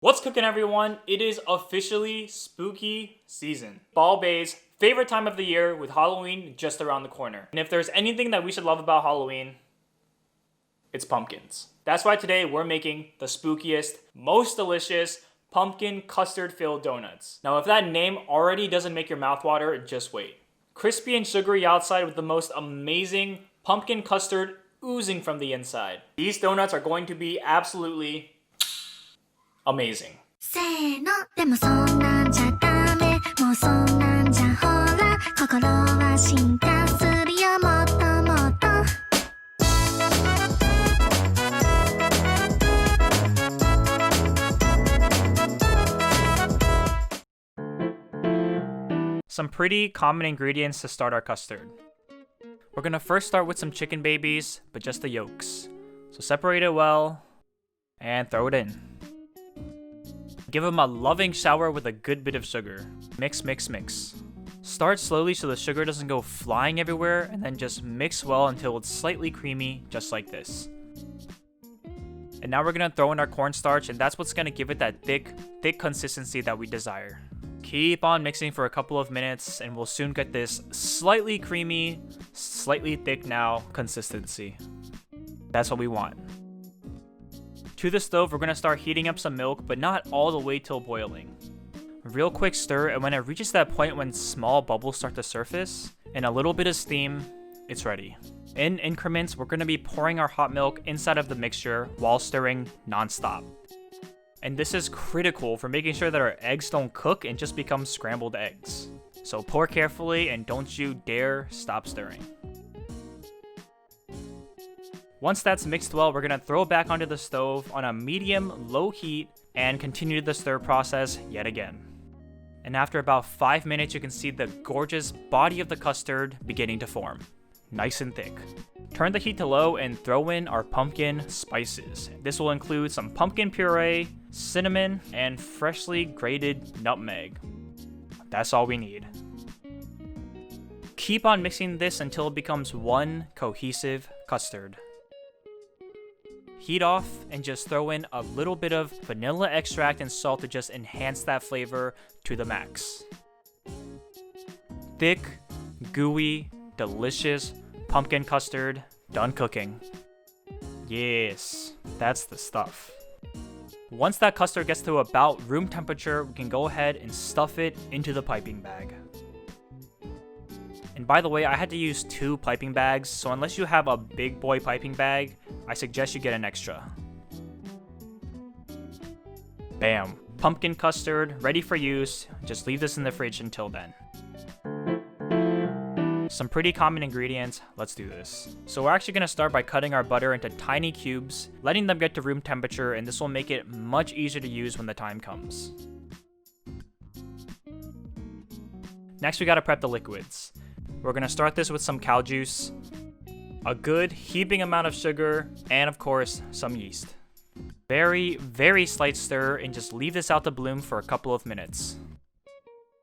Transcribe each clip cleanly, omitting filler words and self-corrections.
What's cooking, everyone? It is officially spooky season. Ball Bay's favorite time of the year, with Halloween just around the corner. And if there's anything that we should love about Halloween, it's pumpkins. That's why today we're making the spookiest, most delicious pumpkin custard filled donuts. Now, if that name already doesn't make your mouth water, just wait. Crispy and sugary outside with the most amazing pumpkin custard oozing from the inside. These donuts are going to be absolutely amazing. せーのでもそんなんじゃダメもうそんなんじゃほら心は進化するよもっともっと Some pretty common ingredients to start our custard. We're gonna first start with some chicken babies, but just the yolks. So separate it well and throw it in. Give them a loving shower with a good bit of sugar. Mix, mix, mix. Start slowly so the sugar doesn't go flying everywhere, and then just mix well until it's slightly creamy, just like this. And now we're gonna throw in our cornstarch, and that's what's gonna give it that thick consistency that we desire. Keep on mixing for a couple of minutes, and we'll soon get this slightly creamy, slightly thick now consistency. That's what we want. To the stove, we're going to start heating up some milk, but not all the way till boiling. Real quick stir, and when it reaches that point when small bubbles start to surface, and a little bit of steam, it's ready. In increments, we're going to be pouring our hot milk inside of the mixture while stirring non-stop. And this is critical for making sure that our eggs don't cook and just become scrambled eggs. So pour carefully and don't you dare stop stirring. Once that's mixed well, we're going to throw it back onto the stove on a medium-low heat and continue the stir process yet again. And after about 5 minutes, you can see the gorgeous body of the custard beginning to form. Nice and thick. Turn the heat to low and throw in our pumpkin spices. This will include some pumpkin puree, cinnamon, and freshly grated nutmeg. That's all we need. Keep on mixing this until it becomes one cohesive custard. Heat off and just throw in a little bit of vanilla extract and salt to just enhance that flavor to the max. Thick, gooey, delicious pumpkin custard done cooking. Yes, that's the stuff. Once that custard gets to about room temperature, we can go ahead and stuff it into the piping bag. And by the way, I had to use 2 piping bags, so unless you have a big boy piping bag, I suggest you get an extra. Bam! Pumpkin custard, ready for use. Just leave this in the fridge until then. Some pretty common ingredients, let's do this. So we're actually going to start by cutting our butter into tiny cubes, letting them get to room temperature, and this will make it much easier to use when the time comes. Next, we gotta prep the liquids. We're going to start this with some cow juice, a good heaping amount of sugar, and of course, some yeast. Very, very slight stir, and just leave this out to bloom for a couple of minutes.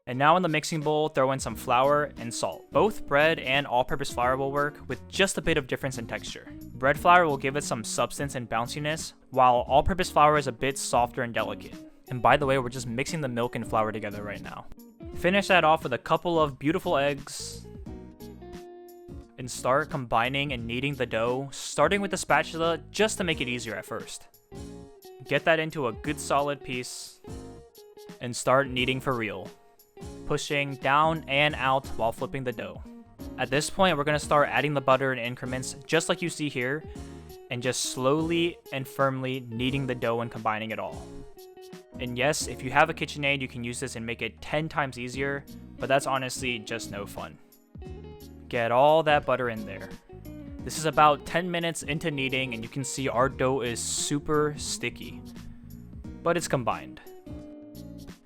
And now in the mixing bowl, throw in some flour and salt. Both bread and all-purpose flour will work, with just a bit of difference in texture. Bread flour will give it some substance and bounciness, while all-purpose flour is a bit softer and delicate. And by the way, we're just mixing the milk and flour together right now. Finish that off with a couple of beautiful eggs, and start combining and kneading the dough, starting with the spatula just to make it easier at first. Get that into a good solid piece, and start kneading for real, pushing down and out while flipping the dough. At this point, we're going to start adding the butter in increments, just like you see here, and just slowly and firmly kneading the dough and combining it all. And yes, if you have a KitchenAid, you can use this and make it 10 times easier, but that's honestly just no fun. Get all that butter in there. This is about 10 minutes into kneading, and you can see our dough is super sticky, but it's combined.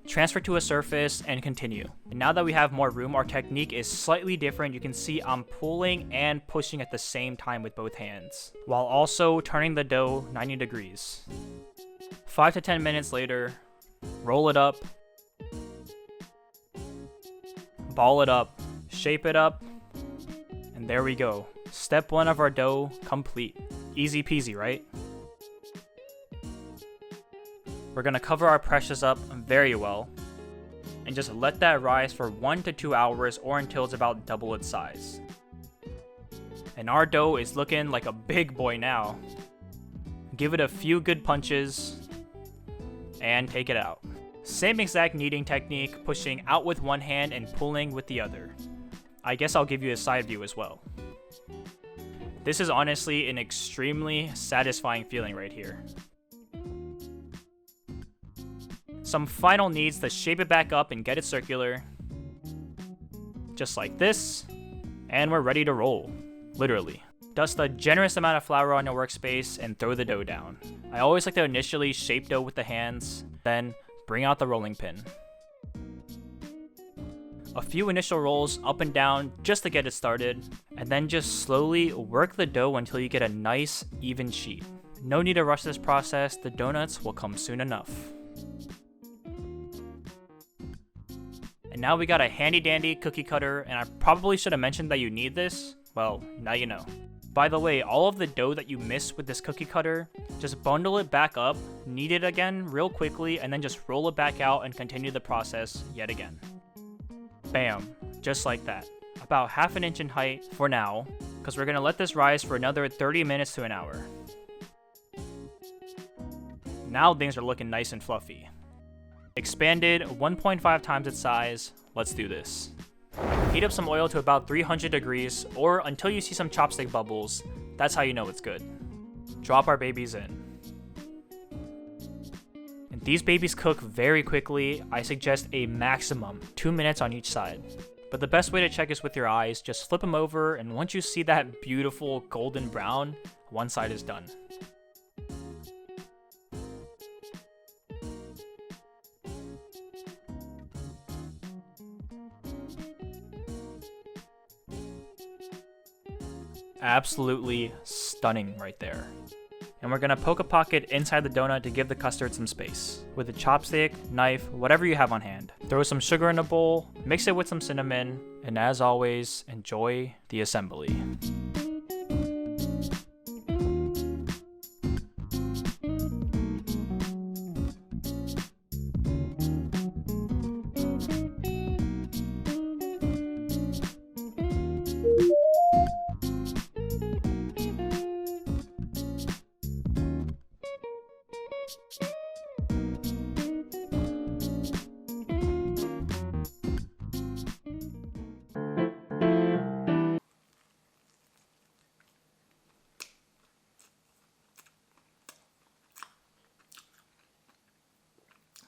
Transfer to a surface and continue. And now that we have more room, our technique is slightly different. You can see I'm pulling and pushing at the same time with both hands, while also turning the dough 90 degrees. 5 to 10 minutes later, roll it up, ball it up, shape it up, and there we go. Step 1 of our dough complete. Easy peasy, right? We're gonna cover our precious up very well and just let that rise for 1 to 2 hours or until it's about double its size. And our dough is looking like a big boy now. Give it a few good punches and take it out. Same exact kneading technique, pushing out with one hand and pulling with the other. I guess I'll give you a side view as well. This is honestly an extremely satisfying feeling right here. Some final kneads to shape it back up and get it circular. Just like this, and we're ready to roll, literally. Dust a generous amount of flour on your workspace and throw the dough down. I always like to initially shape dough with the hands, then bring out the rolling pin. A few initial rolls up and down just to get it started, and then just slowly work the dough until you get a nice, even sheet. No need to rush this process, the donuts will come soon enough. And now we got a handy dandy cookie cutter, and I probably should have mentioned that you need this. Well, now you know. By the way, all of the dough that you miss with this cookie cutter, just bundle it back up, knead it again real quickly, and then just roll it back out and continue the process yet again. Bam, just like that. About 1/2 inch in height for now, because we're gonna let this rise for another 30 minutes to an hour. Now things are looking nice and fluffy. Expanded 1.5 times its size, let's do this. Heat up some oil to about 300 degrees, or until you see some chopstick bubbles. That's how you know it's good. Drop our babies in. And these babies cook very quickly. I suggest a maximum 2 minutes on each side. But the best way to check is with your eyes. Just flip them over, and once you see that beautiful golden brown, one side is done. Absolutely stunning right there. And we're gonna poke a pocket inside the donut to give the custard some space. With a chopstick, knife, whatever you have on hand. Throw some sugar in a bowl, mix it with some cinnamon, and as always, enjoy the assembly.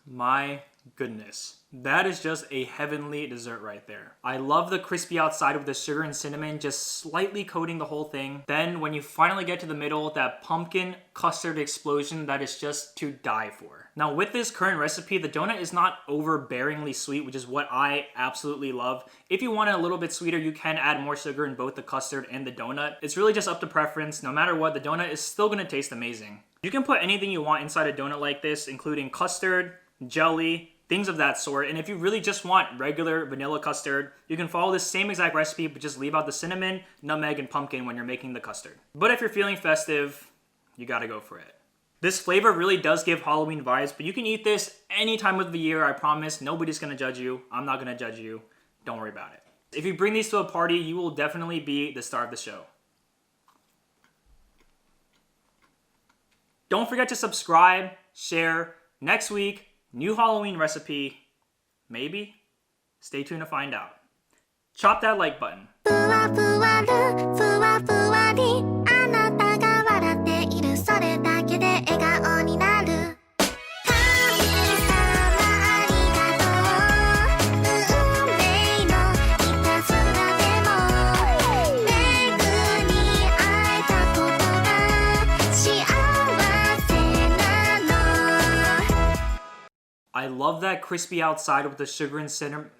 My goodness, that is just a heavenly dessert right there. I love the crispy outside with the sugar and cinnamon just slightly coating the whole thing. Then when you finally get to the middle, that pumpkin custard explosion that is just to die for. Now with this current recipe, the donut is not overbearingly sweet, which is what I absolutely love. If you want it a little bit sweeter, you can add more sugar in both the custard and the donut. It's really just up to preference. No matter what, the donut is still gonna taste amazing. You can put anything you want inside a donut like this, including custard, jelly, things of that sort. And if you really just want regular vanilla custard, you can follow this same exact recipe, but just leave out the cinnamon, nutmeg, and pumpkin when you're making the custard. But if you're feeling festive, you gotta go for it. This flavor really does give Halloween vibes, but you can eat this any time of the year, I promise. Nobody's gonna judge you. I'm not gonna judge you. Don't worry about it. If you bring these to a party, you will definitely be the star of the show. Don't forget to subscribe, share. Next week, new Halloween recipe, maybe? Stay tuned to find out. Chop that like button. ふわふわるふわふわりあなたが笑っているそれだけで笑顔になる神様ありがとう運命のいたずらでもめぐに会えたことが幸せなの I love that crispy outside with the sugar and cinnamon.